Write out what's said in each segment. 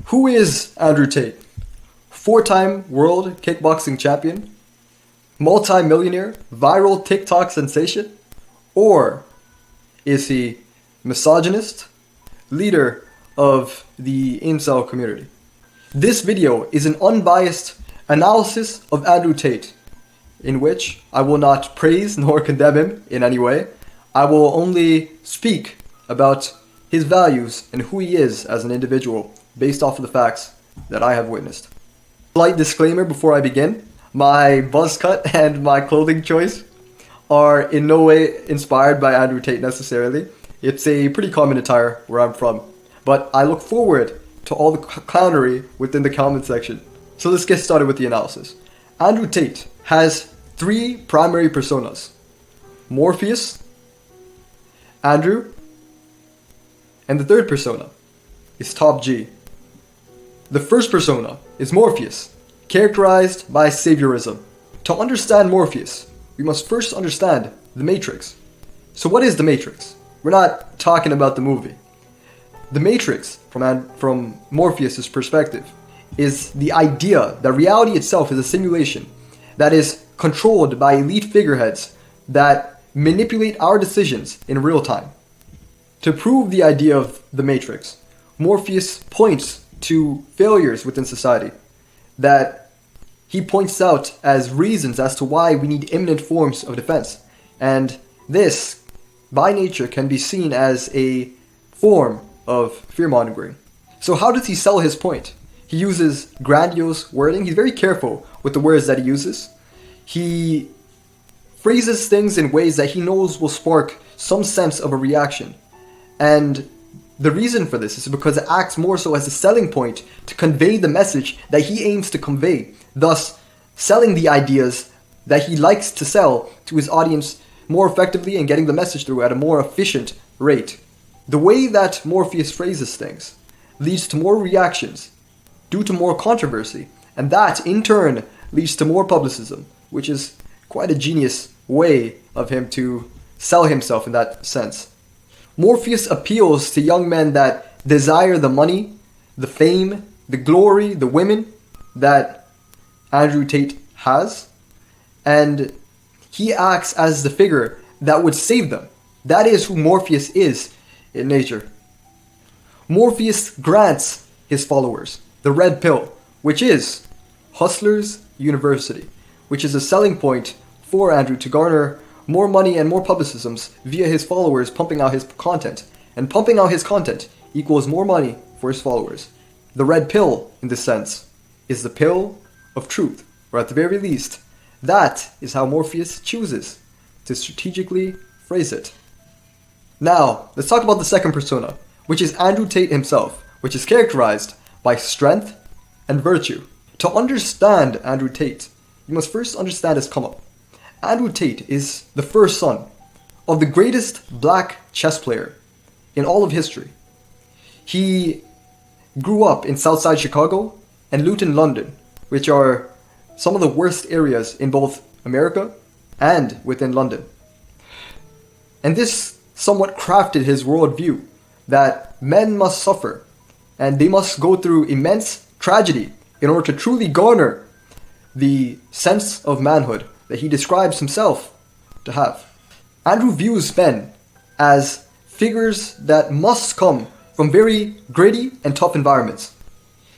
Who is Andrew Tate? Four-time world kickboxing champion, multi-millionaire, viral TikTok sensation? Or is he misogynist, leader of the incel community? This video is an unbiased analysis of Andrew Tate, in which I will not praise nor condemn him in any way. I will only speak about his values and who he is as an individual based off of the facts that I have witnessed. Slight disclaimer before I begin: my buzz cut and my clothing choice are in no way inspired by Andrew Tate necessarily. It's a pretty common attire where I'm from, but I look forward to all the clownery within the comment section. So let's get started with the analysis. Andrew Tate has three primary personas: Morpheus, Andrew, and the third persona is Top G. The first persona is Morpheus, characterized by saviorism. To understand Morpheus, we must first understand the Matrix. So what is the Matrix? We're not talking about the movie. The Matrix, from Morpheus' perspective, is the idea that reality itself is a simulation that is controlled by elite figureheads that manipulate our decisions in real time. To prove the idea of the Matrix, Morpheus points to failures within society that he points out as reasons as to why we need imminent forms of defense. And this, by nature, can be seen as a form of fear-mongering. So how does he sell his point? He uses grandiose wording. He's very careful with the words that he uses. He phrases things in ways that he knows will spark some sense of a reaction. And the reason for this is because it acts more so as a selling point to convey the message that he aims to convey, thus selling the ideas that he likes to sell to his audience more effectively and getting the message through at a more efficient rate. The way that Morpheus phrases things leads to more reactions due to more controversy, and that in turn leads to more publicism, which is quite a genius way of him to sell himself in that sense. Morpheus appeals to young men that desire the money, the fame, the glory, the women that Andrew Tate has, and he acts as the figure that would save them. That is who Morpheus is in nature. Morpheus grants his followers the red pill, which is Hustlers University, which is a selling point for Andrew to garner more money and more publicisms via his followers pumping out his content. And pumping out his content equals more money for his followers. The red pill, in this sense, is the pill of truth, or at the very least, that is how Morpheus chooses to strategically phrase it. Now, let's talk about the second persona, which is Andrew Tate himself, which is characterized by strength and virtue. To understand Andrew Tate, you must first understand his come up. Andrew Tate is the first son of the greatest black chess player in all of history. He grew up in Southside Chicago and Luton, London, which are some of the worst areas in both America and within London. And this somewhat crafted his worldview that men must suffer and they must go through immense tragedy in order to truly garner the sense of manhood that he describes himself to have. Andrew views men as figures that must come from very gritty and tough environments.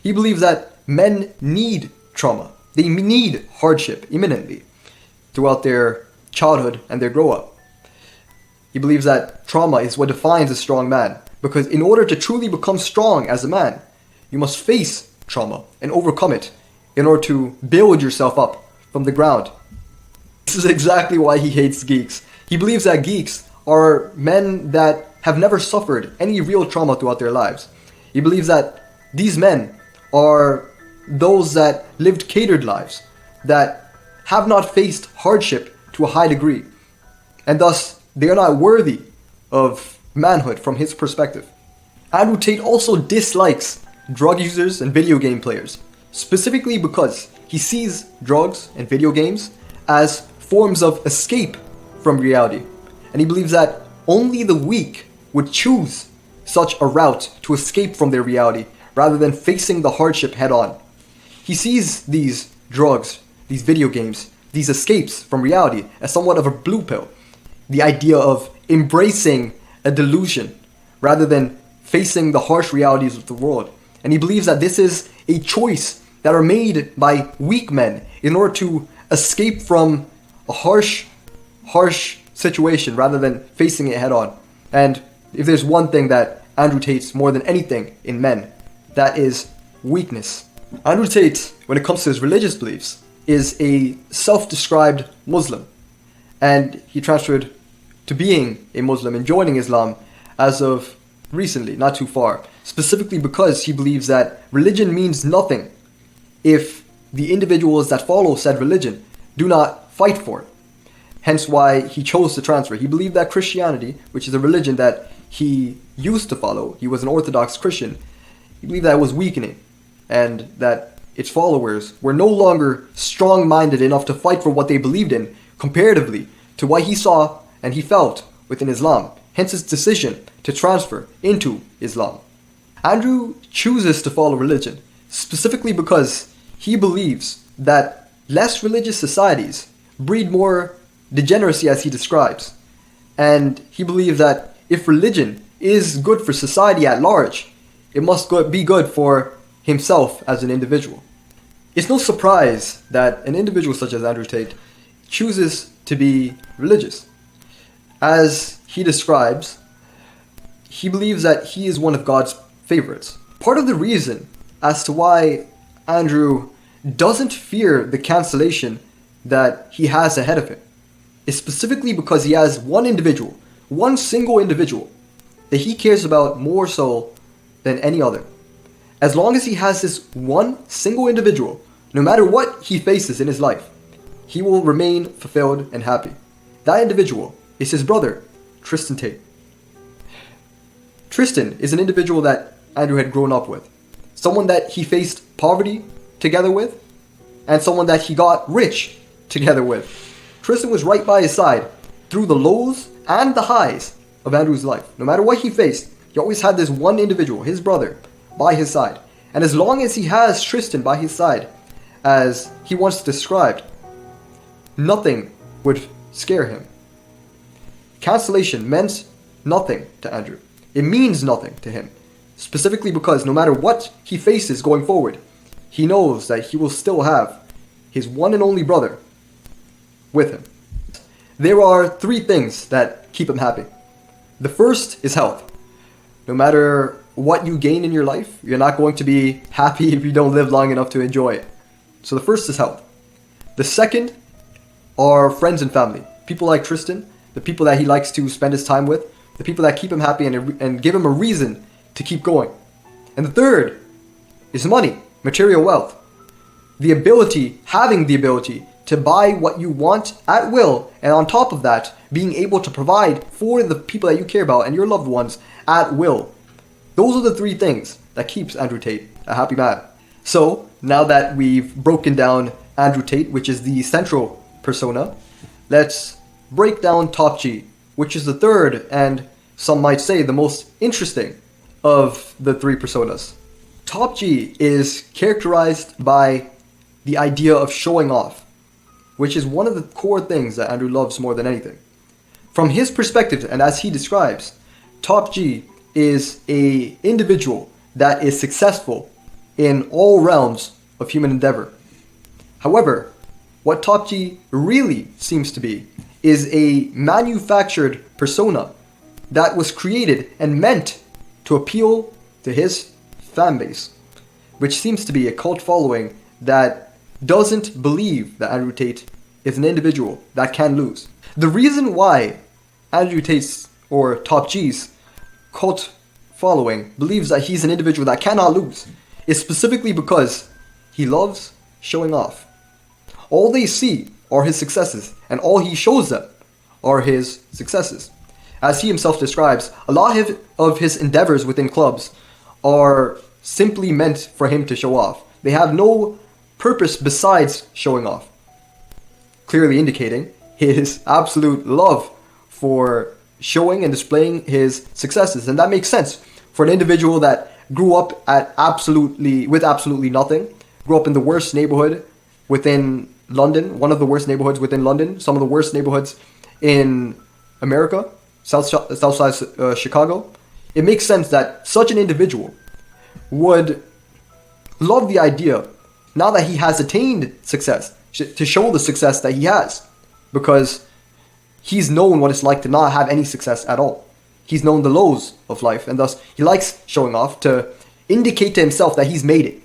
He believes that men need trauma. They need hardship imminently throughout their childhood and their grow up. He believes that trauma is what defines a strong man, because in order to truly become strong as a man, you must face trauma and overcome it in order to build yourself up from the ground. This is exactly why he hates geeks. He believes that geeks are men that have never suffered any real trauma throughout their lives. He believes that these men are those that lived catered lives, that have not faced hardship to a high degree, and thus they are not worthy of manhood from his perspective. Andrew Tate also dislikes drug users and video game players, specifically because he sees drugs and video games as forms of escape from reality, and he believes that only the weak would choose such a route to escape from their reality rather than facing the hardship head on. He sees these drugs, these video games, these escapes from reality as somewhat of a blue pill. The idea of embracing a delusion rather than facing the harsh realities of the world. And he believes that this is a choice that are made by weak men in order to escape from a harsh situation rather than facing it head on. And if there's one thing that Andrew Tate's more than anything in men, that is weakness. Andrew Tate, when it comes to his religious beliefs, is a self-described Muslim. And he transferred to being a Muslim and joining Islam as of recently, not too far. Specifically because he believes that religion means nothing if the individuals that follow said religion do not fight for it. Hence why he chose to transfer. He believed that Christianity, which is a religion that he used to follow, he was an Orthodox Christian, he believed that it was weakening and that its followers were no longer strong-minded enough to fight for what they believed in comparatively to what he saw and he felt within Islam. Hence his decision to transfer into Islam. Andrew chooses to follow religion specifically because he believes that less religious societies breed more degeneracy, as he describes. And he believes that if religion is good for society at large, it must be good for himself as an individual. It's no surprise that an individual such as Andrew Tate chooses to be religious. As he describes, he believes that he is one of God's favorites. Part of the reason as to why Andrew doesn't fear the cancellation that he has ahead of him is specifically because he has one individual, one single individual, that he cares about more so than any other. As long as he has this one single individual, no matter what he faces in his life, he will remain fulfilled and happy. That individual is his brother, Tristan Tate. Tristan is an individual that Andrew had grown up with. Someone that he faced poverty together with, and someone that he got rich together with. Tristan was right by his side through the lows and the highs of Andrew's life. No matter what he faced, he always had this one individual, his brother, by his side. And as long as he has Tristan by his side, as he once described, nothing would scare him. Cancellation meant nothing to Andrew. It means nothing to him. Specifically because no matter what he faces going forward, he knows that he will still have his one and only brother with him. There are three things that keep him happy. The first is health. No matter what you gain in your life, you're not going to be happy if you don't live long enough to enjoy it. So the first is health. The second are friends and family. People like Tristan, the people that he likes to spend his time with, the people that keep him happy and give him a reason to keep going. And the third is money, material wealth. Having the ability to buy what you want at will, and on top of that, being able to provide for the people that you care about and your loved ones at will. Those are the three things that keeps Andrew Tate a happy man. So, now that we've broken down Andrew Tate, which is the central persona, let's break down Top G, which is the third and some might say the most interesting of the three personas. Top G is characterized by the idea of showing off, which is one of the core things that Andrew loves more than anything. From his perspective, and as he describes, Top G is an individual that is successful in all realms of human endeavor. However, what Top G really seems to be is a manufactured persona that was created and meant to appeal to his fan base, which seems to be a cult following that doesn't believe that Andrew Tate is an individual that can lose. The reason why Andrew Tate's or Top G's cult following believes that he's an individual that cannot lose is specifically because he loves showing off. All they see are his successes, and all he shows them are his successes. As he himself describes, a lot of his endeavors within clubs are simply meant for him to show off. They have no purpose besides showing off, clearly indicating his absolute love for showing and displaying his successes. And that makes sense for an individual that grew up with absolutely nothing, grew up in the worst neighborhood within London, one of the worst neighborhoods within London, some of the worst neighborhoods in America, South Side Chicago. It makes sense that such an individual would love the idea, now that he has attained success, to show the success that he has, because he's known what it's like to not have any success at all. He's known the lows of life, and thus he likes showing off to indicate to himself that he's made it.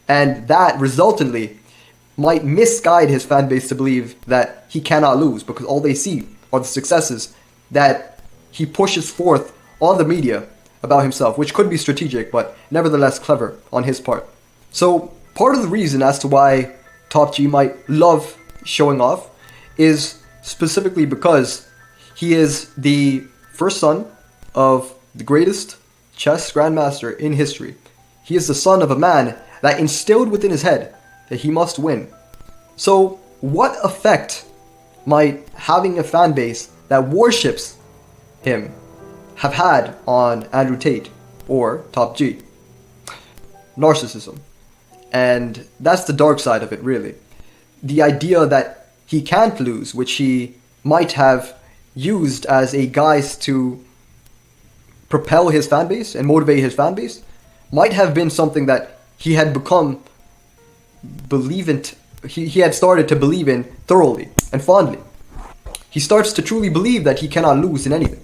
And that resultantly might misguide his fan base to believe that he cannot lose, because all they see are the successes that he pushes forth on the media about himself, which could be strategic, but nevertheless clever on his part. So part of the reason as to why Top G might love showing off is specifically because he is the first son of the greatest chess grandmaster in history. He is the son of a man that instilled within his head that he must win. So what effect might having a fan base that worships him have had on Andrew Tate or Top G? Narcissism. And that's the dark side of it, really. The idea that he can't lose, which he might have used as a guise to propel his fan base and motivate his fan base, might have been something that he had he had started to believe in thoroughly and fondly. He starts to truly believe that he cannot lose in anything.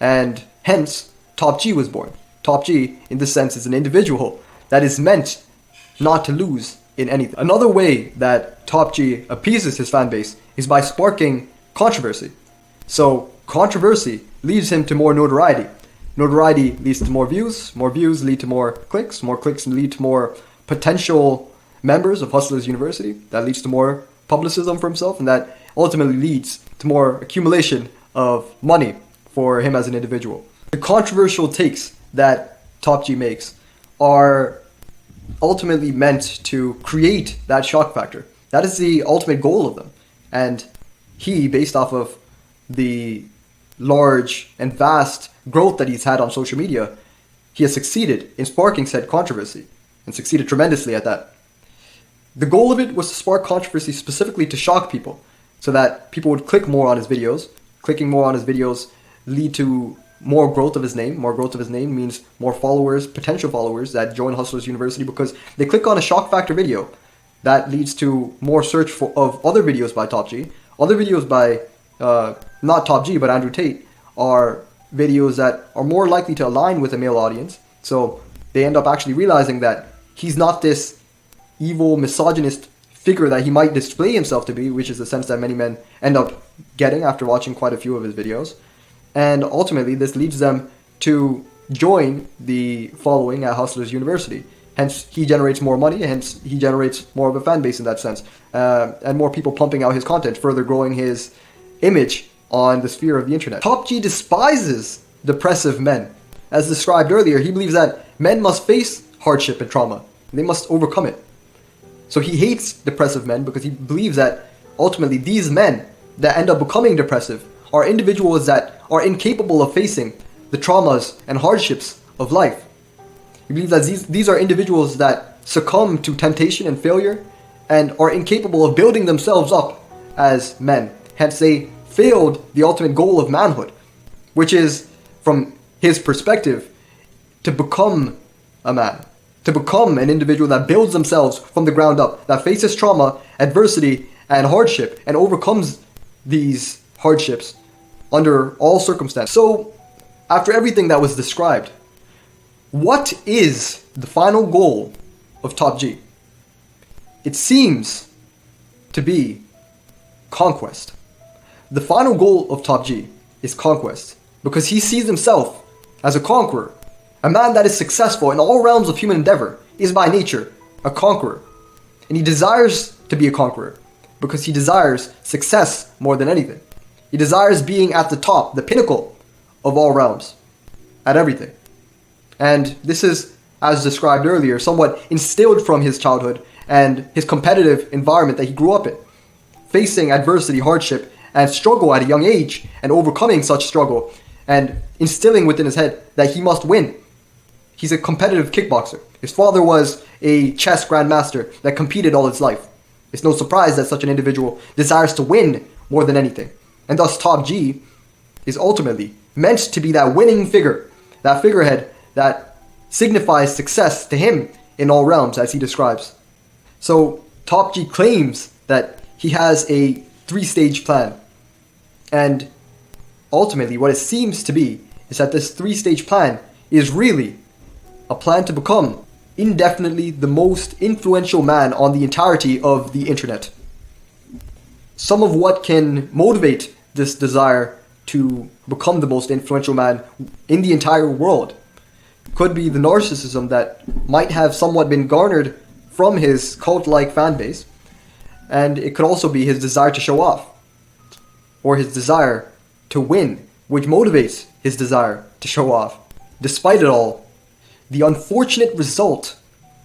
And hence, Top G was born. Top G, in this sense, is an individual that is meant not to lose in anything. Another way that Top G appeases his fan base is by sparking controversy. So controversy leads him to more notoriety. Notoriety leads to more views lead to more clicks lead to more potential members of Hustlers University. That leads to more publicism for himself, and that ultimately leads to more accumulation of money for him as an individual. The controversial takes that Top G makes are ultimately meant to create that shock factor. That is the ultimate goal of them. And he, based off of the large and vast growth that he's had on social media, he has succeeded in sparking said controversy, and succeeded tremendously at that. The goal of it was to spark controversy specifically to shock people, so that people would click more on his videos. Clicking more on his videos lead to more growth of his name. More growth of his name means more followers, potential followers that join Hustlers University because they click on a shock factor video. That leads to more search of other videos by Top G. Other videos by, not Top G, but Andrew Tate, are videos that are more likely to align with a male audience. So they end up actually realizing that he's not this evil, misogynist figure that he might display himself to be, which is the sense that many men end up getting after watching quite a few of his videos. And ultimately, this leads them to join the following at Hustlers University. Hence, he generates more money, hence he generates more of a fan base in that sense. And more people pumping out his content, further growing his image on the sphere of the internet. Top G despises depressive men. As described earlier, he believes that men must face hardship and trauma. They must overcome it. So he hates depressive men because he believes that ultimately these men that end up becoming depressive are individuals that are incapable of facing the traumas and hardships of life. He believes that these are individuals that succumb to temptation and failure and are incapable of building themselves up as men. Hence, they failed the ultimate goal of manhood, which is, from his perspective, to become a man, to become an individual that builds themselves from the ground up, that faces trauma, adversity, and hardship, and overcomes these hardships under all circumstances. So, after everything that was described, what is the final goal of Top G? It seems to be conquest. The final goal of Top G is conquest, because he sees himself as a conqueror. A man that is successful in all realms of human endeavor is by nature a conqueror. And he desires to be a conqueror because he desires success more than anything. He desires being at the top, the pinnacle of all realms, at everything. And this is, as described earlier, somewhat instilled from his childhood and his competitive environment that he grew up in. Facing adversity, hardship, and struggle at a young age, and overcoming such struggle, and instilling within his head that he must win. He's a competitive kickboxer. His father was a chess grandmaster that competed all his life. It's no surprise that such an individual desires to win more than anything. And thus Top G is ultimately meant to be that winning figure, that figurehead that signifies success to him in all realms, as he describes. So Top G claims that he has a 3-stage plan. And ultimately what it seems to be is that this 3-stage plan is really a plan to become indefinitely the most influential man on the entirety of the internet. Some of what can motivate this desire to become the most influential man in the entire world could be the narcissism that might have somewhat been garnered from his cult-like fan base, and it could also be his desire to show off, or his desire to win, which motivates his desire to show off. Despite it all, the unfortunate result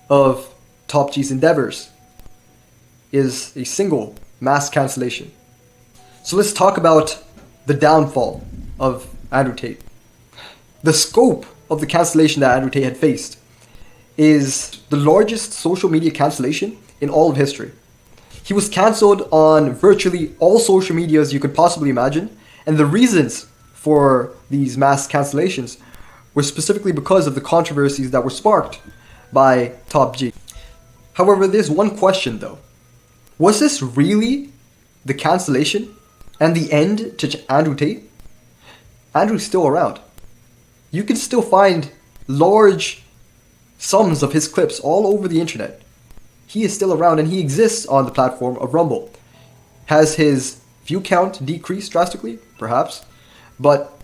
of Top G's endeavors is a single mass cancellation. So let's talk about the downfall of Andrew Tate. The scope of the cancellation that Andrew Tate had faced is the largest social media cancellation in all of history. He was cancelled on virtually all social medias you could possibly imagine, and the reasons for these mass cancellations were specifically because of the controversies that were sparked by Top G. However, there's one question though. Was this really the cancellation and the end to Andrew Tate? Andrew's still around. You can still find large sums of his clips all over the internet. He is still around and he exists on the platform of Rumble. Has his view count decreased drastically? Perhaps. But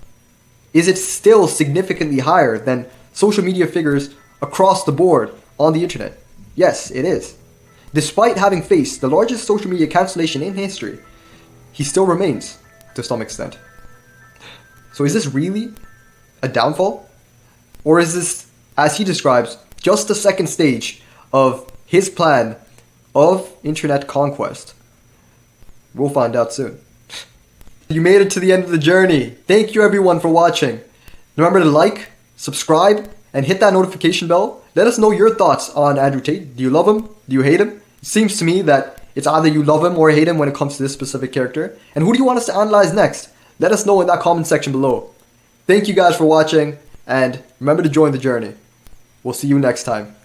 is it still significantly higher than social media figures across the board on the internet? Yes, it is. Despite having faced the largest social media cancellation in history, he still remains to some extent. So is this really a downfall? Or is this, as he describes, just the second stage of his plan of internet conquest? We'll find out soon. You made it to the end of the journey. Thank you everyone for watching. Remember to like, subscribe, and hit that notification bell. Let us know your thoughts on Andrew Tate. Do you love him? Do you hate him? It seems to me that it's either you love him or hate him when it comes to this specific character. And who do you want us to analyze next? Let us know in that comment section below. Thank you guys for watching, and remember to join the journey. We'll see you next time.